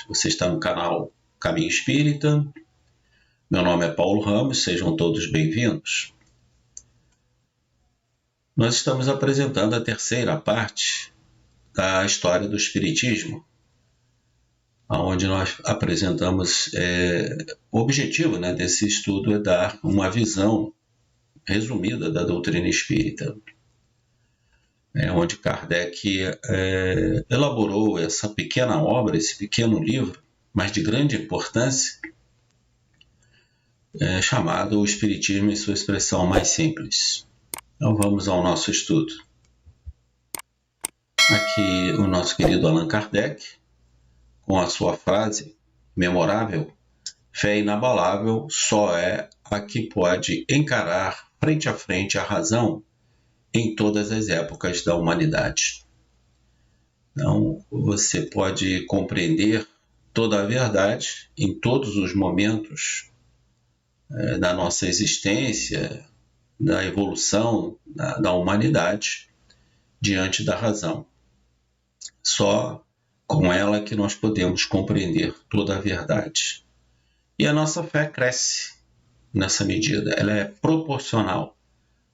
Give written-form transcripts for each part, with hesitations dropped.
Você está no canal Caminho Espírita. Meu nome é Paulo Ramos, sejam todos bem-vindos. Nós estamos apresentando a terceira parte da história do Espiritismo, onde nós apresentamos o objetivo desse estudo é dar uma visão resumida da doutrina espírita, onde Kardec elaborou essa pequena obra, esse pequeno livro, mas de grande importância, chamado O Espiritismo em sua expressão mais simples. Então vamos ao nosso estudo. Aqui o nosso querido Allan Kardec, com a sua frase memorável: fé inabalável só é a que pode encarar frente a frente a razão em todas as épocas da humanidade. Então, você pode compreender toda a verdade em todos os momentos da nossa existência, da evolução da humanidade diante da razão. Só com ela que nós podemos compreender toda a verdade. E a nossa fé cresce nessa medida, ela é proporcional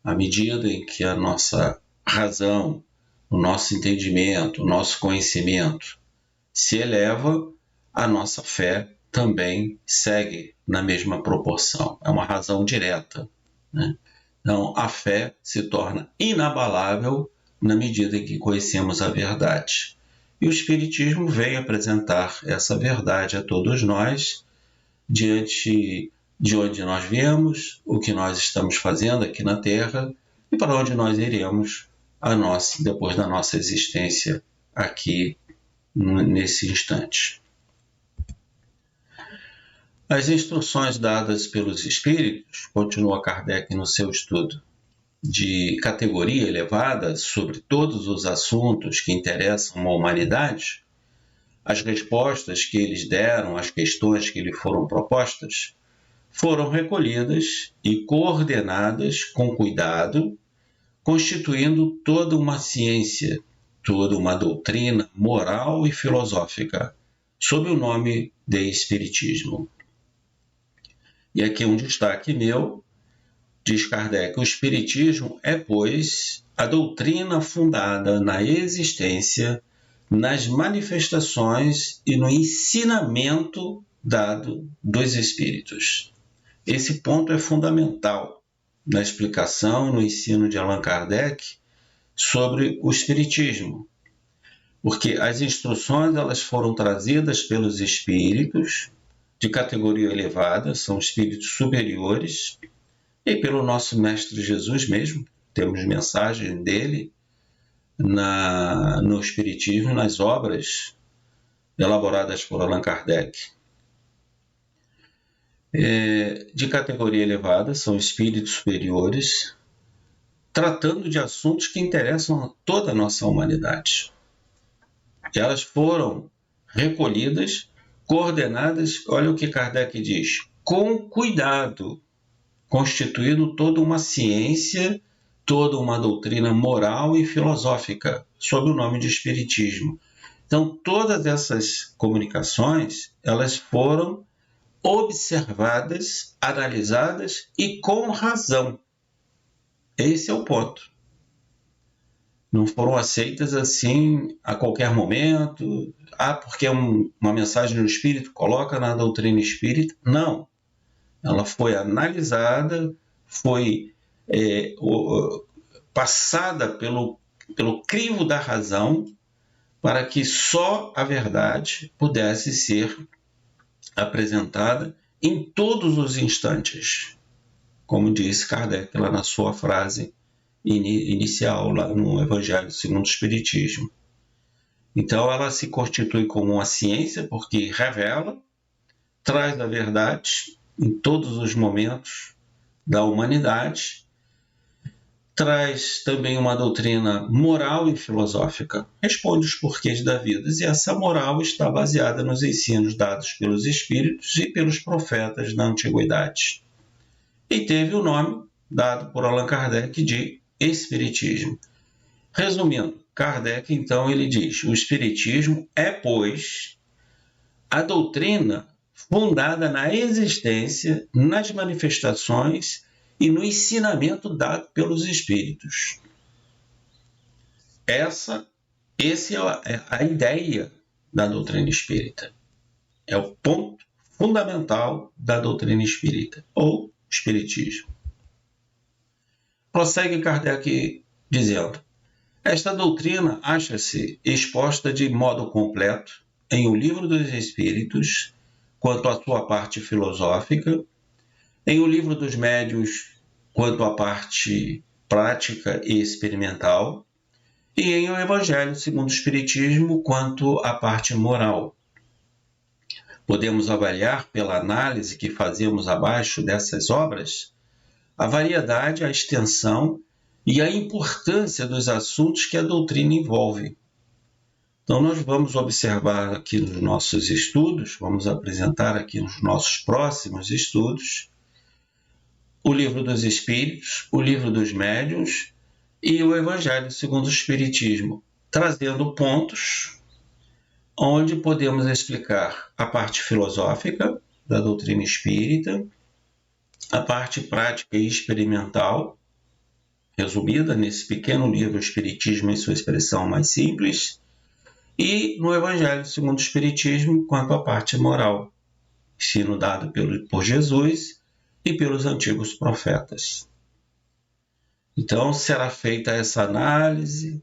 à medida em que a nossa razão, o nosso entendimento, o nosso conhecimento se eleva, a nossa fé também segue na mesma proporção. É uma razão direta, Então, a fé se torna inabalável na medida em que conhecemos a verdade. E o Espiritismo veio apresentar essa verdade a todos nós, diante de onde nós viemos, o que nós estamos fazendo aqui na Terra e para onde nós iremos depois da nossa existência aqui nesse instante. As instruções dadas pelos Espíritos, continua Kardec no seu estudo, de categoria elevada sobre todos os assuntos que interessam a humanidade, as respostas que eles deram às questões que lhe foram propostas foram recolhidas e coordenadas com cuidado, constituindo toda uma ciência, toda uma doutrina moral e filosófica, sob o nome de Espiritismo. E aqui um destaque meu, diz Kardec: o Espiritismo é, pois, a doutrina fundada na existência, nas manifestações e no ensinamento dado dos Espíritos. Esse ponto é fundamental na explicação e no ensino de Allan Kardec sobre o Espiritismo, porque as instruções elas foram trazidas pelos Espíritos de categoria elevada, são espíritos superiores, e pelo nosso Mestre Jesus mesmo, temos mensagem dele no Espiritismo, nas obras elaboradas por Allan Kardec. De categoria elevada, são espíritos superiores, tratando de assuntos que interessam a toda a nossa humanidade. E elas foram recolhidas, coordenadas, olha o que Kardec diz, com cuidado, constituindo toda uma ciência, toda uma doutrina moral e filosófica, sob o nome de Espiritismo. Então, todas essas comunicações, elas foram observadas, analisadas e com razão. Esse é o ponto. Não foram aceitas assim a qualquer momento, porque uma mensagem do Espírito coloca na doutrina espírita. Não. Ela foi analisada, foi passada pelo crivo da razão para que só a verdade pudesse ser apresentada em todos os instantes, como disse Kardec lá na sua frase inicial, lá no Evangelho segundo o Espiritismo. Então ela se constitui como uma ciência porque revela, traz a verdade em todos os momentos da humanidade, traz também uma doutrina moral e filosófica, responde os porquês da vida, e essa moral está baseada nos ensinos dados pelos Espíritos e pelos profetas da Antiguidade. E teve o nome dado por Allan Kardec de Espiritismo. Resumindo, Kardec, então, ele diz: o Espiritismo é, pois, a doutrina fundada na existência, nas manifestações e no ensinamento dado pelos Espíritos. Essa é a ideia da doutrina espírita. É o ponto fundamental da doutrina espírita, ou espiritismo. Prossegue Kardec dizendo: esta doutrina acha-se exposta de modo completo em O Livro dos Espíritos, quanto à sua parte filosófica, em O Livro dos Médiuns, quanto à parte prática e experimental, e em O Evangelho segundo o Espiritismo, quanto à parte moral. Podemos avaliar, pela análise que fazemos abaixo dessas obras, a variedade, a extensão e a importância dos assuntos que a doutrina envolve. Então, nós vamos observar aqui nos nossos estudos, vamos apresentar aqui nos nossos próximos estudos, o Livro dos Espíritos, o Livro dos Médiuns e o Evangelho segundo o Espiritismo, trazendo pontos onde podemos explicar a parte filosófica da doutrina espírita, a parte prática e experimental, resumida nesse pequeno livro Espiritismo em sua expressão mais simples, e no Evangelho segundo o Espiritismo, quanto à parte moral, ensino dado por Jesus e pelos antigos profetas. Então, será feita essa análise,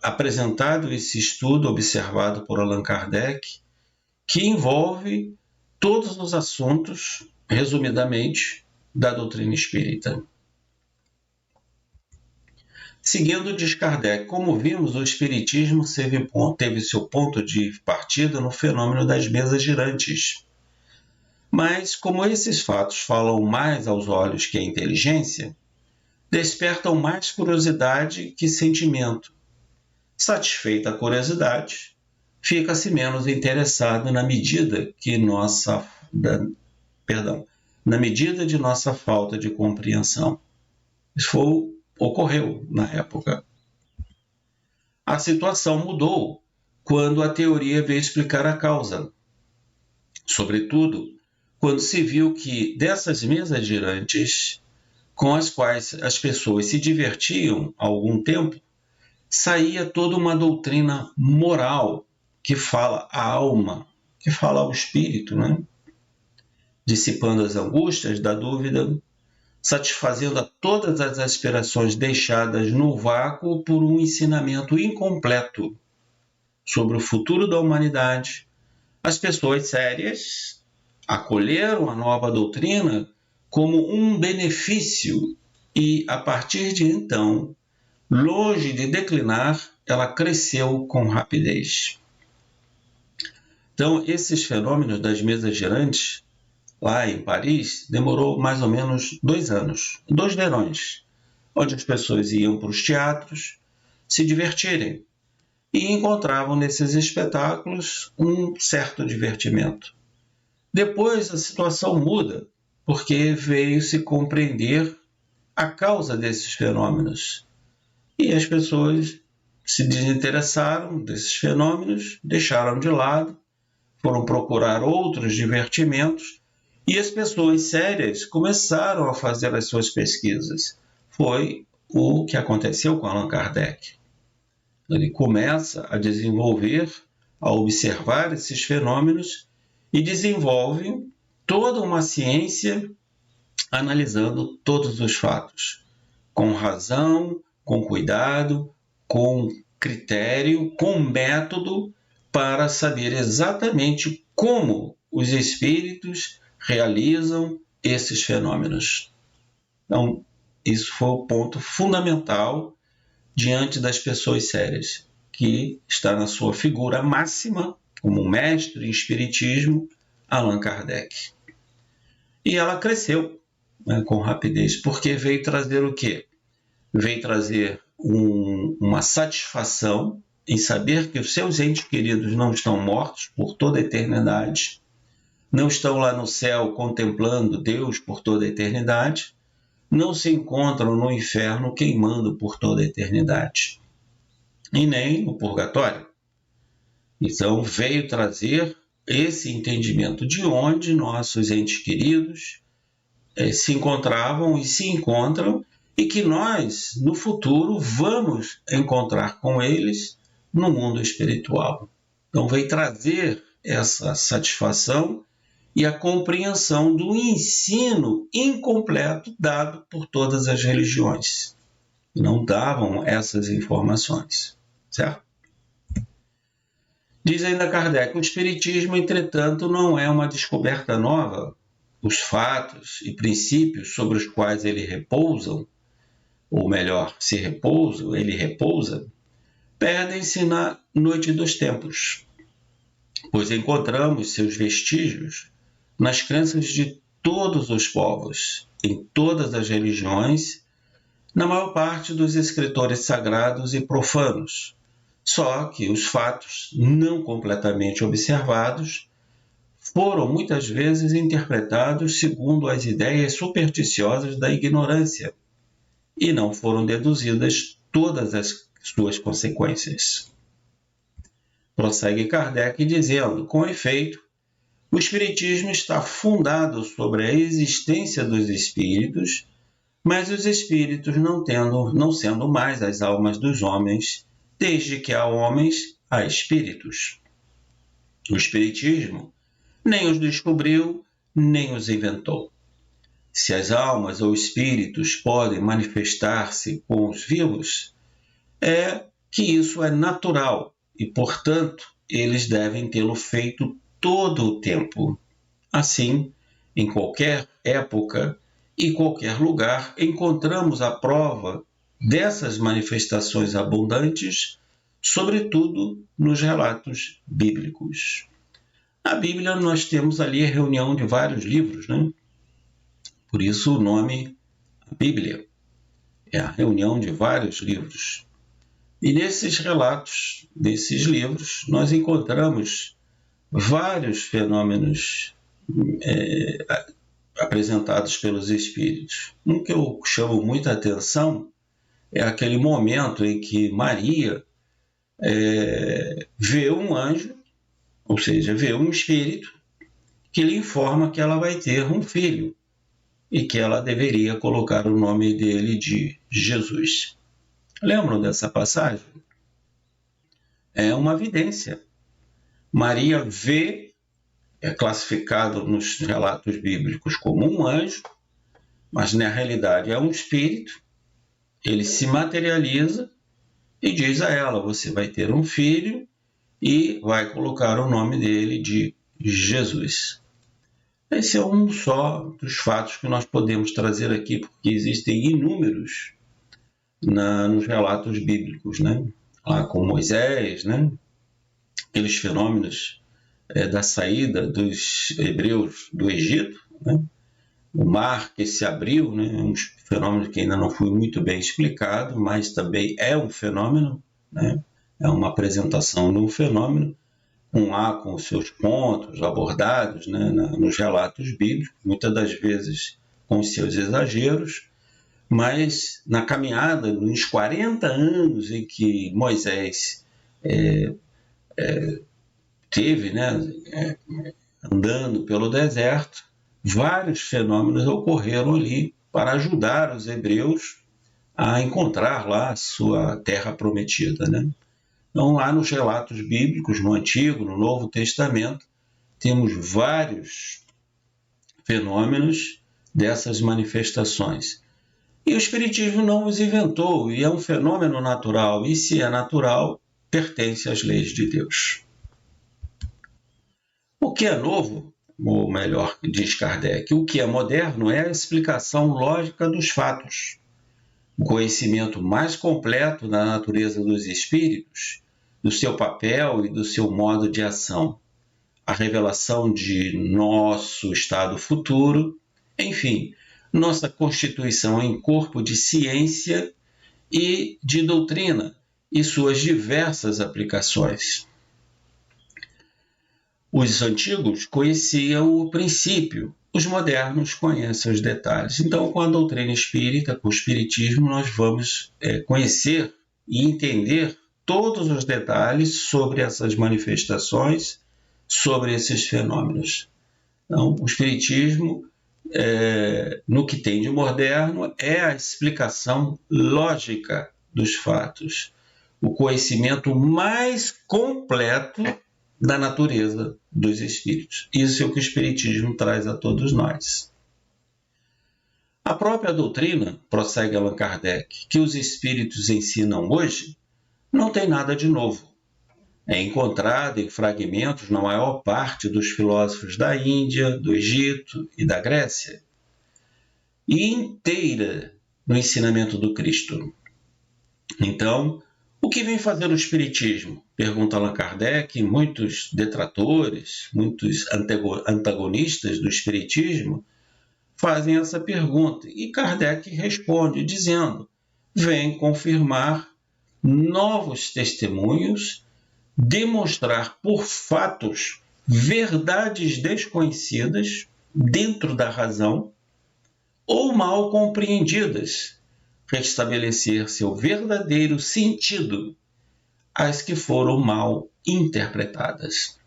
apresentado esse estudo observado por Allan Kardec, que envolve todos os assuntos, resumidamente, da doutrina espírita. Seguindo, diz Kardec, como vimos, o Espiritismo teve seu ponto de partida no fenômeno das mesas girantes. Mas, como esses fatos falam mais aos olhos que a inteligência, despertam mais curiosidade que sentimento. Satisfeita a curiosidade, fica-se menos interessado na medida de nossa falta de compreensão. Isso ocorreu na época. A situação mudou quando a teoria veio explicar a causa. Sobretudo, quando se viu que dessas mesas girantes, com as quais as pessoas se divertiam há algum tempo, saía toda uma doutrina moral que fala à alma, que fala ao espírito, né? Dissipando as angústias da dúvida, satisfazendo a todas as aspirações deixadas no vácuo por um ensinamento incompleto sobre o futuro da humanidade. As pessoas sérias acolheram a nova doutrina como um benefício e, a partir de então, longe de declinar, ela cresceu com rapidez. Então, esses fenômenos das mesas girantes, lá em Paris, demorou mais ou menos 2 anos, 2 verões, onde as pessoas iam para os teatros se divertirem e encontravam nesses espetáculos um certo divertimento. Depois a situação muda, porque veio-se compreender a causa desses fenômenos. E as pessoas se desinteressaram desses fenômenos, deixaram de lado, foram procurar outros divertimentos, e as pessoas sérias começaram a fazer as suas pesquisas. Foi o que aconteceu com Allan Kardec. Ele começa a desenvolver, a observar esses fenômenos e desenvolve toda uma ciência analisando todos os fatos, com razão, com cuidado, com critério, com método, para saber exatamente como os espíritos realizam esses fenômenos. Então, isso foi o ponto fundamental diante das pessoas sérias, que está na sua figura máxima, como mestre em espiritismo, Allan Kardec. E ela cresceu, né, com rapidez, porque veio trazer o quê? Veio trazer uma satisfação em saber que os seus entes queridos não estão mortos por toda a eternidade, não estão lá no céu contemplando Deus por toda a eternidade, não se encontram no inferno queimando por toda a eternidade, e nem no purgatório. Então, veio trazer esse entendimento de onde nossos entes queridos se encontravam e se encontram, e que nós, no futuro, vamos encontrar com eles no mundo espiritual. Então, veio trazer essa satisfação e a compreensão do ensino incompleto dado por todas as religiões. Não davam essas informações, certo? Diz ainda Kardec, o Espiritismo, entretanto, não é uma descoberta nova. Os fatos e princípios sobre os quais ele repousam, ou melhor, ele repousa, perdem-se na noite dos tempos, pois encontramos seus vestígios nas crenças de todos os povos, em todas as religiões, na maior parte dos escritores sagrados e profanos. Só que os fatos, não completamente observados, foram muitas vezes interpretados segundo as ideias supersticiosas da ignorância e não foram deduzidas todas as suas consequências. Prossegue Kardec dizendo, com efeito, o Espiritismo está fundado sobre a existência dos espíritos, mas os espíritos não sendo mais as almas dos homens, desde que há homens, há espíritos. O Espiritismo nem os descobriu, nem os inventou. Se as almas ou espíritos podem manifestar-se com os vivos, é que isso é natural e, portanto, eles devem tê-lo feito todo o tempo. Assim, em qualquer época e qualquer lugar, encontramos a prova dessas manifestações abundantes, sobretudo nos relatos bíblicos. Na Bíblia nós temos ali a reunião de vários livros, né? Por isso o nome Bíblia é a reunião de vários livros. E nesses relatos, desses livros, nós encontramos vários fenômenos apresentados pelos espíritos. Um que eu chamo muita atenção é aquele momento em que Maria vê um anjo, ou seja, vê um espírito que lhe informa que ela vai ter um filho e que ela deveria colocar o nome dele de Jesus. Lembram dessa passagem? É uma evidência. Maria vê, é classificado nos relatos bíblicos como um anjo, mas na realidade é um espírito. Ele se materializa e diz a ela, você vai ter um filho e vai colocar o nome dele de Jesus. Esse é um só dos fatos que nós podemos trazer aqui, porque existem inúmeros nos relatos bíblicos, né? Lá com Moisés, né? Aqueles fenômenos da saída dos hebreus do Egito, né? O mar que se abriu, né? Um fenômeno que ainda não foi muito bem explicado, mas também é um fenômeno, né? É uma apresentação de um fenômeno, com os seus pontos abordados, né, nos relatos bíblicos, muitas das vezes com os seus exageros, mas na caminhada, nos 40 anos em que Moisés teve, né, andando pelo deserto, vários fenômenos ocorreram ali para ajudar os hebreus a encontrar lá a sua terra prometida, né? Então, lá nos relatos bíblicos, no Antigo, no Novo Testamento, temos vários fenômenos dessas manifestações. E o Espiritismo não os inventou, e é um fenômeno natural, e se é natural, pertence às leis de Deus. O que é novo, ou melhor, diz Kardec, o que é moderno é a explicação lógica dos fatos, o conhecimento mais completo da natureza dos espíritos, do seu papel e do seu modo de ação, a revelação de nosso estado futuro, enfim, nossa constituição em corpo de ciência e de doutrina e suas diversas aplicações. Os antigos conheciam o princípio, os modernos conhecem os detalhes. Então, com a doutrina espírita, com o espiritismo, nós vamos conhecer e entender todos os detalhes sobre essas manifestações, sobre esses fenômenos. Então, o Espiritismo, no que tem de moderno, é a explicação lógica dos fatos, o conhecimento mais completo da natureza dos espíritos. Isso é o que o Espiritismo traz a todos nós. A própria doutrina, prossegue Allan Kardec, que os espíritos ensinam hoje, não tem nada de novo. É encontrada em fragmentos na maior parte dos filósofos da Índia, do Egito e da Grécia, e inteira no ensinamento do Cristo. Então, o que vem fazer o Espiritismo? Pergunta Allan Kardec, e muitos detratores, muitos antagonistas do Espiritismo fazem essa pergunta. E Kardec responde dizendo: vem confirmar novos testemunhos, demonstrar por fatos verdades desconhecidas dentro da razão ou mal compreendidas, restabelecer seu verdadeiro sentido às que foram mal interpretadas.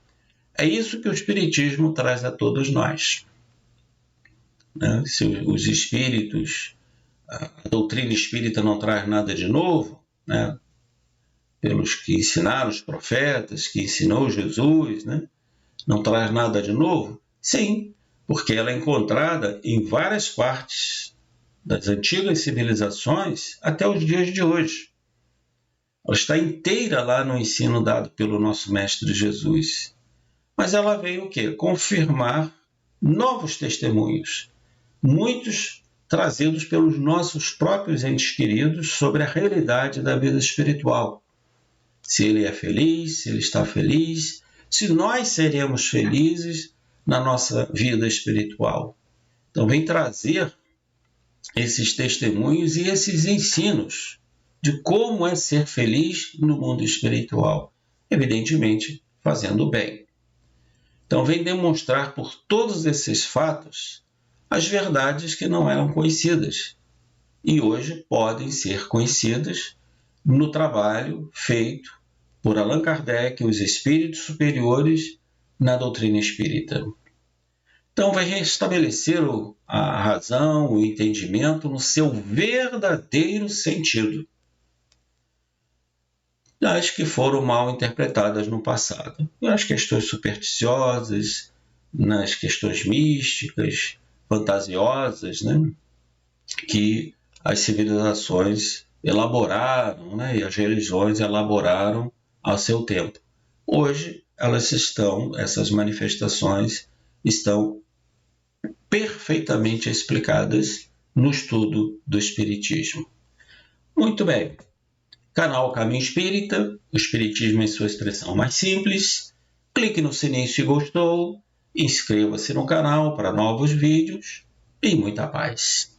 É isso que o Espiritismo traz a todos nós. Se os espíritos, a doutrina espírita não traz nada de novo, pelos que ensinaram os profetas, que ensinou Jesus, não traz nada de novo? Sim, porque ela é encontrada em várias partes das antigas civilizações até os dias de hoje. Ela está inteira lá no ensino dado pelo nosso Mestre Jesus. Mas ela veio o quê? Confirmar novos testemunhos, muitos trazidos pelos nossos próprios entes queridos sobre a realidade da vida espiritual. Se ele é feliz, se ele está feliz, se nós seremos felizes na nossa vida espiritual. Então, vem trazer esses testemunhos e esses ensinos de como é ser feliz no mundo espiritual, evidentemente fazendo o bem. Então, vem demonstrar por todos esses fatos as verdades que não eram conhecidas e hoje podem ser conhecidas no trabalho feito por Allan Kardec e os espíritos superiores na doutrina espírita. Então, vai restabelecer a razão, o entendimento no seu verdadeiro sentido, das que foram mal interpretadas no passado, nas questões supersticiosas, nas questões místicas, fantasiosas, que as civilizações elaboraram, e as religiões elaboraram ao seu tempo. Hoje, essas manifestações estão perfeitamente explicadas no estudo do Espiritismo. Muito bem. Canal Caminho Espírita, o Espiritismo em sua expressão mais simples. Clique no sininho se gostou, inscreva-se no canal para novos vídeos e muita paz.